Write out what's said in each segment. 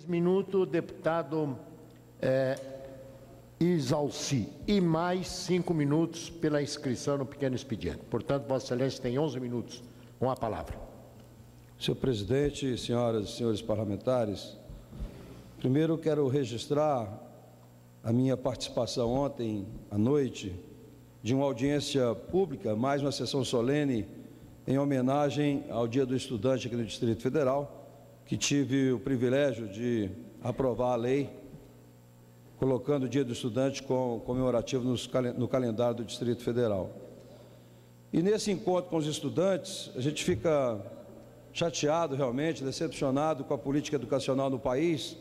minutos, deputado Isalci, e mais 5 minutos pela inscrição no pequeno expediente. Portanto, Vossa Excelência tem 11 minutos com a palavra. Senhor presidente, senhoras e senhores parlamentares, primeiro quero registrar a minha participação ontem à noite de uma audiência pública, mais uma sessão solene em homenagem ao Dia do Estudante aqui no Distrito Federal, que tive o privilégio de aprovar a lei, colocando o Dia do Estudante comemorativo no calendário do Distrito Federal. E nesse encontro com os estudantes, a gente fica chateado realmente, decepcionado com a política educacional no país,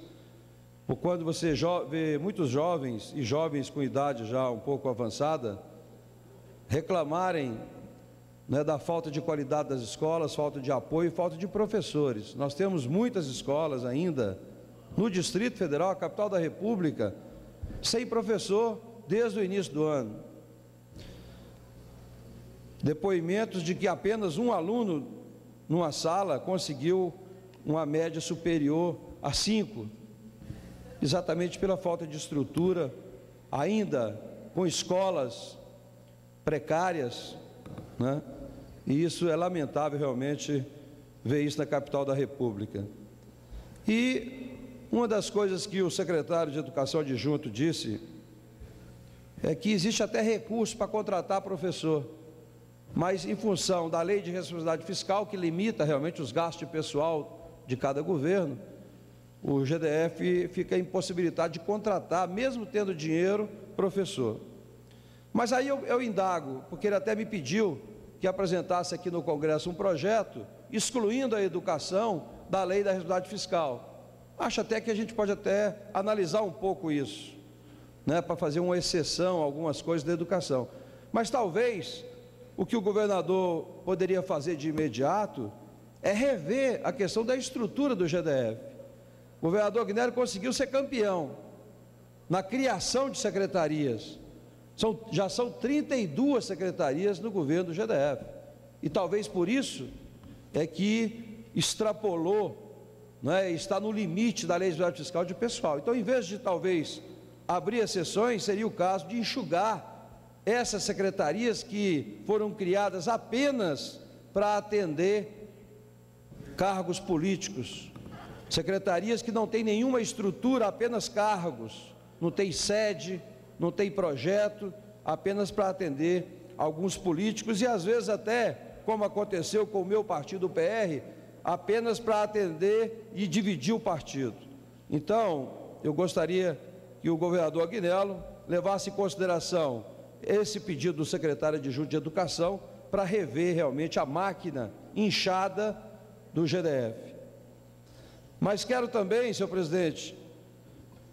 por quando você vê muitos jovens e jovens com idade já um pouco avançada reclamarem, né, da falta de qualidade das escolas, falta de apoio e falta de professores. Nós temos muitas escolas ainda no Distrito Federal, a capital da República, sem professor desde o início do ano. Depoimentos de que apenas um aluno numa sala conseguiu uma média superior a 5, exatamente pela falta de estrutura, ainda com escolas precárias, né? E isso é lamentável realmente ver isso na capital da República. E uma das coisas que o secretário de Educação adjunto disse é que existe até recurso para contratar professor, mas em função da lei de responsabilidade fiscal, que limita realmente os gastos de pessoal de cada governo, o GDF fica impossibilitado de contratar, mesmo tendo dinheiro, professor. Mas aí eu indago, porque ele até me pediu que apresentasse aqui no Congresso um projeto excluindo a educação da lei da responsabilidade fiscal. Acho até que a gente pode até analisar um pouco isso, né, para fazer uma exceção a algumas coisas da educação. Mas talvez o que o governador poderia fazer de imediato é rever a questão da estrutura do GDF. O governador Aguinaldo conseguiu ser campeão na criação de secretarias. Já são 32 secretarias no governo do GDF. E talvez por isso é que extrapolou, né, está no limite da lei de responsabilidade fiscal de pessoal. Então, em vez de talvez abrir exceções, seria o caso de enxugar essas secretarias que foram criadas apenas para atender cargos políticos, secretarias que não têm nenhuma estrutura, apenas cargos, não tem sede, não tem projeto, apenas para atender alguns políticos e às vezes até, como aconteceu com o meu partido, o PR, apenas para atender e dividir o partido. Então, eu gostaria que o governador Aguinaldo levasse em consideração esse pedido do secretário adjunto de Educação para rever realmente a máquina inchada do GDF. Mas quero também, senhor presidente,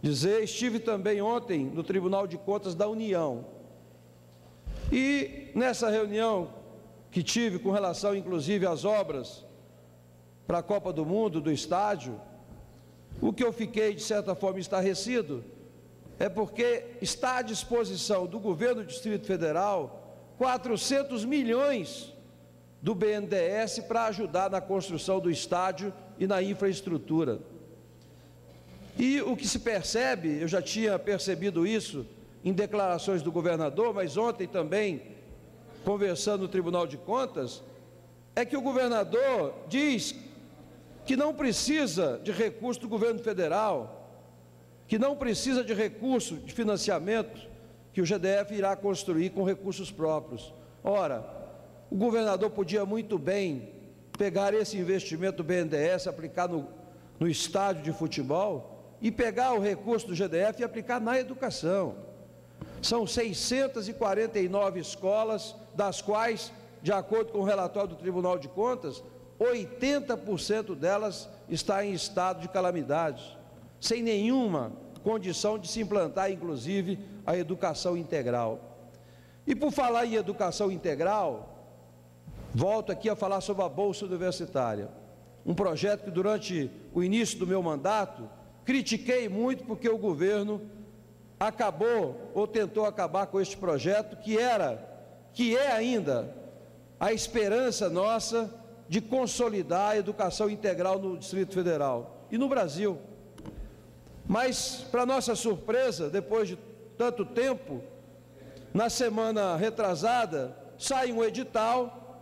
estive também ontem no Tribunal de Contas da União e nessa reunião que tive com relação inclusive às obras para a Copa do Mundo, do estádio, o que eu fiquei de certa forma estarrecido é porque está à disposição do governo do Distrito Federal 400 milhões do BNDES para ajudar na construção do estádio e na infraestrutura. E o que se percebe, eu já tinha percebido isso em declarações do governador, mas ontem também, conversando no Tribunal de Contas, é que o governador diz que não precisa de recurso do governo federal, que não precisa de recurso de financiamento, que o GDF irá construir com recursos próprios. Ora, o governador podia muito bem pegar esse investimento do BNDES, aplicar no estádio de futebol, e pegar o recurso do GDF e aplicar na educação. São 649 escolas, das quais, de acordo com o relatório do Tribunal de Contas, 80% delas está em estado de calamidade, sem nenhuma condição de se implantar, inclusive, a educação integral. E por falar em educação integral, volto aqui a falar sobre a Bolsa Universitária, um projeto que durante o início do meu mandato critiquei muito porque o governo acabou ou tentou acabar com este projeto que é ainda a esperança nossa de consolidar a educação integral no Distrito Federal e no Brasil. Mas, para nossa surpresa, depois de tanto tempo, na semana retrasada, sai um edital,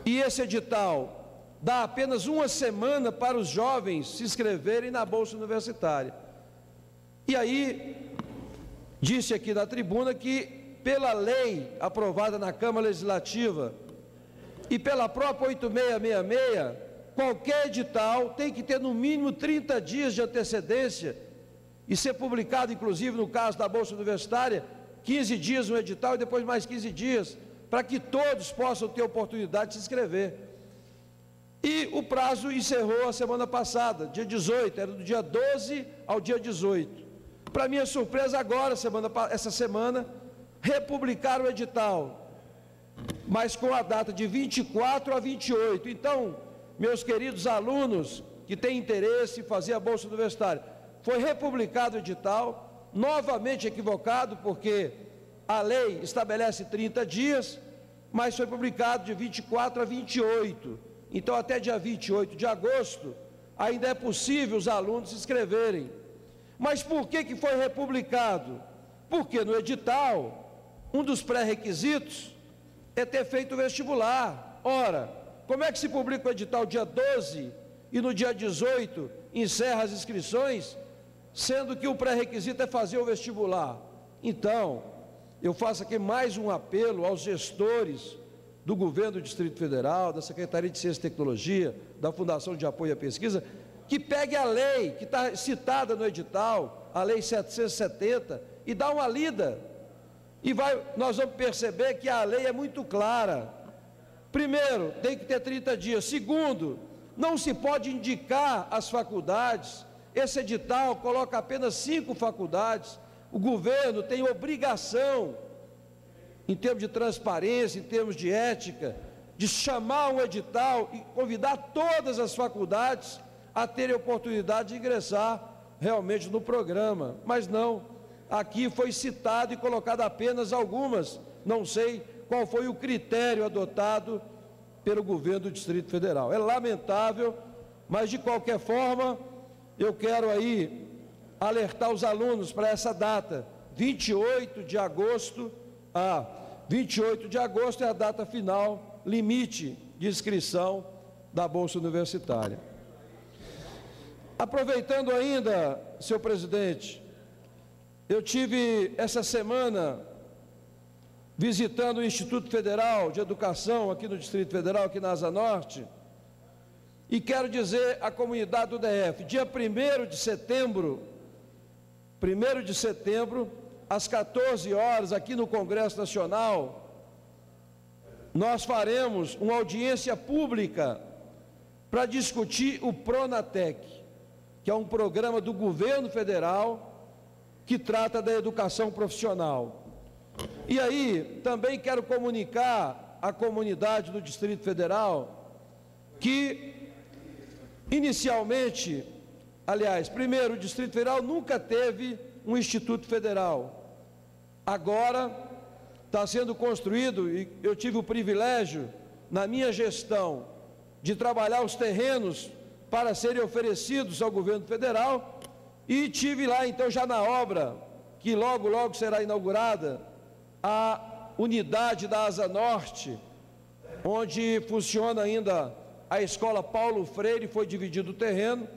e esse edital dá apenas uma semana para os jovens se inscreverem na Bolsa Universitária. E aí, disse aqui na tribuna que, pela lei aprovada na Câmara Legislativa e pela própria 8666, qualquer edital tem que ter no mínimo 30 dias de antecedência e ser publicado, inclusive no caso da Bolsa Universitária, 15 dias no edital e depois mais 15 dias, para que todos possam ter oportunidade de se inscrever. E o prazo encerrou a semana passada, dia 18, era do dia 12 ao dia 18. Para minha surpresa, agora, essa semana, republicaram o edital, mas com a data de 24 a 28. Então, meus queridos alunos que têm interesse em fazer a Bolsa Universitária, foi republicado o edital, novamente equivocado, porque a lei estabelece 30 dias, mas foi publicado de 24 a 28. Então, até dia 28 de agosto, ainda é possível os alunos se inscreverem. Mas por que foi republicado? Porque no edital, um dos pré-requisitos é ter feito o vestibular. Ora, como é que se publica o edital dia 12 e no dia 18 encerra as inscrições, sendo que o pré-requisito é fazer o vestibular? Então, eu faço aqui mais um apelo aos gestores do governo do Distrito Federal, da Secretaria de Ciência e Tecnologia, da Fundação de Apoio à Pesquisa, que pegue a lei que está citada no edital, a Lei 770, e dá uma lida. E nós vamos perceber que a lei é muito clara. Primeiro, tem que ter 30 dias. Segundo, não se pode indicar as faculdades. Esse edital coloca apenas 5 faculdades. O governo tem obrigação, em termos de transparência, em termos de ética, de chamar um edital e convidar todas as faculdades a terem oportunidade de ingressar realmente no programa. Mas não. Aqui foi citado e colocado apenas algumas, não sei qual foi o critério adotado pelo governo do Distrito Federal. É lamentável, mas de qualquer forma, eu quero aí alertar os alunos para essa data, 28 de agosto, 28 de agosto é a data final, limite de inscrição da Bolsa Universitária. Aproveitando ainda, senhor presidente, eu tive essa semana visitando o Instituto Federal de Educação aqui no Distrito Federal, aqui na Asa Norte, e quero dizer à comunidade do DF, dia 1º de setembro, às 14 horas, aqui no Congresso Nacional, nós faremos uma audiência pública para discutir o Pronatec, que é um programa do governo federal que trata da educação profissional. E aí, também quero comunicar à comunidade do Distrito Federal que, inicialmente, primeiro, o Distrito Federal nunca teve um Instituto Federal. Agora, está sendo construído, e eu tive o privilégio, na minha gestão, de trabalhar os terrenos para serem oferecidos ao governo federal. E tive lá, então, já na obra, que logo, logo será inaugurada, a unidade da Asa Norte, onde funciona ainda a Escola Paulo Freire, foi dividido o terreno,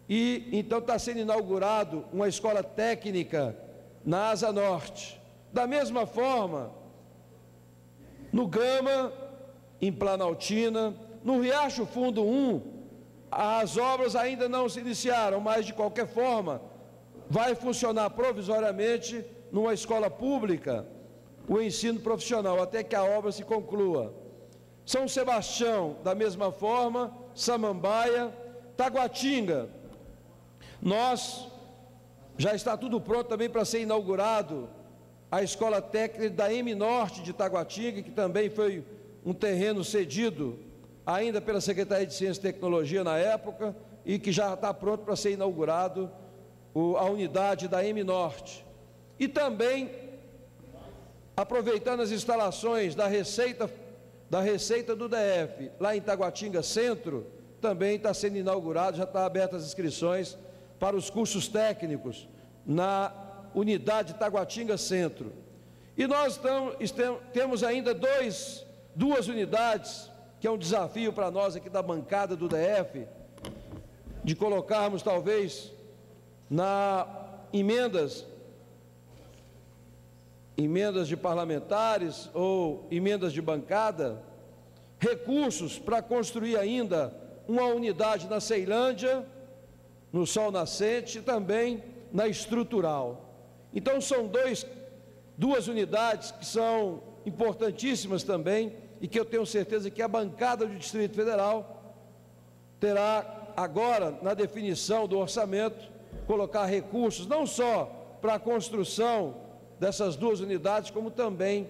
e então está sendo inaugurado uma escola técnica na Asa Norte. Da mesma forma, no Gama, em Planaltina, no Riacho Fundo 1, as obras ainda não se iniciaram, mas de qualquer forma vai funcionar provisoriamente numa escola pública o ensino profissional, até que a obra se conclua. São Sebastião, da mesma forma, Samambaia, Taguatinga. Já está tudo pronto também para ser inaugurado a Escola Técnica da M-Norte de Taguatinga, que também foi um terreno cedido ainda pela Secretaria de Ciência e Tecnologia na época, e que já está pronto para ser inaugurado a unidade da M-Norte. E também, aproveitando as instalações da Receita do DF, lá em Taguatinga Centro, também está sendo inaugurado, já está abertas as inscrições para os cursos técnicos na unidade Taguatinga Centro. E nós temos ainda duas unidades, que é um desafio para nós aqui da bancada do DF, de colocarmos talvez na emendas de parlamentares ou emendas de bancada, recursos para construir ainda uma unidade na Ceilândia, no Sol Nascente, e também na Estrutural. Então são duas unidades que são importantíssimas também, e que eu tenho certeza que a bancada do Distrito Federal terá agora, na definição do orçamento, colocar recursos não só para a construção dessas duas unidades, como também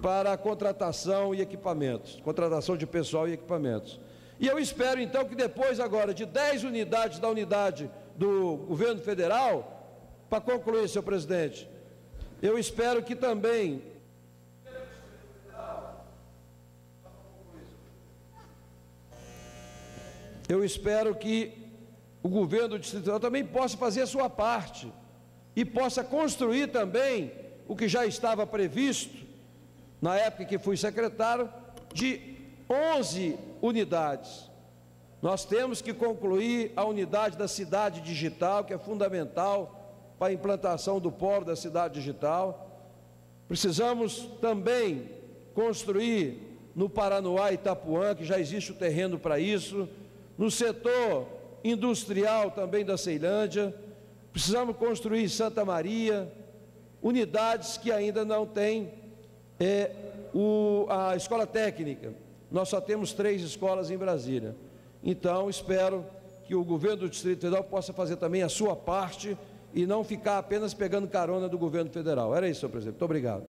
para a contratação e equipamentos, contratação de pessoal e equipamentos. E eu espero então que depois agora de 10 unidades da unidade do governo federal, para concluir, senhor presidente, eu espero que também o governo do Distrito Federal também possa fazer a sua parte e possa construir também o que já estava previsto na época que fui secretário, de 11 unidades. Nós temos que concluir a unidade da cidade digital, que é fundamental para a implantação do polo da cidade digital. Precisamos também construir no Paranoá e Itapuã, que já existe o terreno para isso, no setor industrial também da Ceilândia. Precisamos construir em Santa Maria unidades que ainda não têm a escola técnica. Nós só temos 3 escolas em Brasília. Então, espero que o governo do Distrito Federal possa fazer também a sua parte e não ficar apenas pegando carona do governo federal. Era isso, senhor presidente. Muito obrigado.